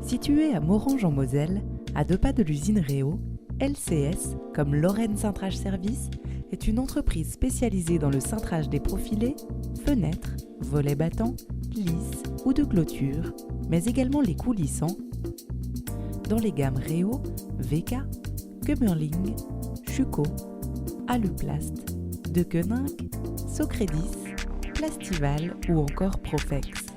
Située à Morange en Moselle, à 2 pas de l'usine Réau, LCS, comme Lorraine Cintrage Service, est une entreprise spécialisée dans le cintrage des profilés, fenêtres, volets battants, lisses ou de clôture, mais également les coulissants, dans les gammes Réau, VK, Kömmerling, Schüco, Aluplast, De Koninck, Socredis, Plastival ou encore Profex.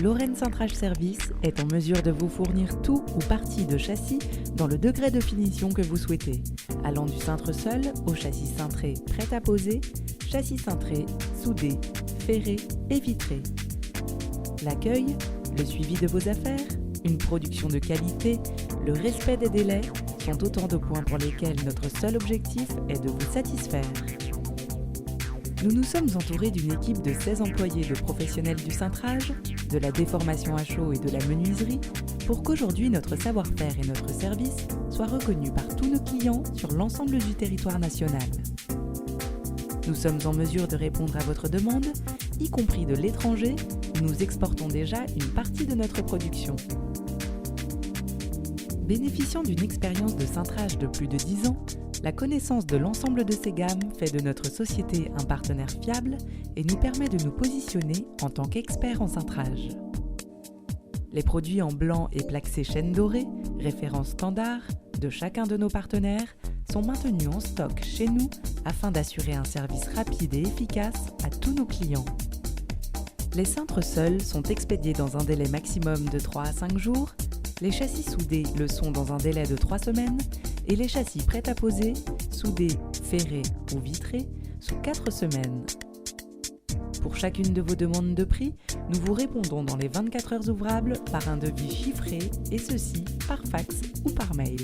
Lorraine Cintrage Service est en mesure de vous fournir tout ou partie de châssis dans le degré de finition que vous souhaitez, allant du cintre seul au châssis cintré prêt à poser, châssis cintré, soudé, ferré et vitré. L'accueil, le suivi de vos affaires, une production de qualité, le respect des délais sont autant de points pour lesquels notre seul objectif est de vous satisfaire. Nous nous sommes entourés d'une équipe de 16 employés de professionnels du cintrage, de la déformation à chaud et de la menuiserie pour qu'aujourd'hui notre savoir-faire et notre service soient reconnus par tous nos clients sur l'ensemble du territoire national. Nous sommes en mesure de répondre à votre demande, y compris de l'étranger, où nous exportons déjà une partie de notre production. Bénéficiant d'une expérience de cintrage de plus de 10 ans, la connaissance de l'ensemble de ces gammes fait de notre société un partenaire fiable et nous permet de nous positionner en tant qu'experts en cintrage. Les produits en blanc et plaqué chêne dorée, référence standard de chacun de nos partenaires, sont maintenus en stock chez nous afin d'assurer un service rapide et efficace à tous nos clients. Les cintres seuls sont expédiés dans un délai maximum de 3 à 5 jours, les châssis soudés le sont dans un délai de 3 semaines et les châssis prêts à poser, soudés, ferrés ou vitrés, sous 4 semaines. Pour chacune de vos demandes de prix, nous vous répondons dans les 24 heures ouvrables par un devis chiffré et ceci par fax ou par mail.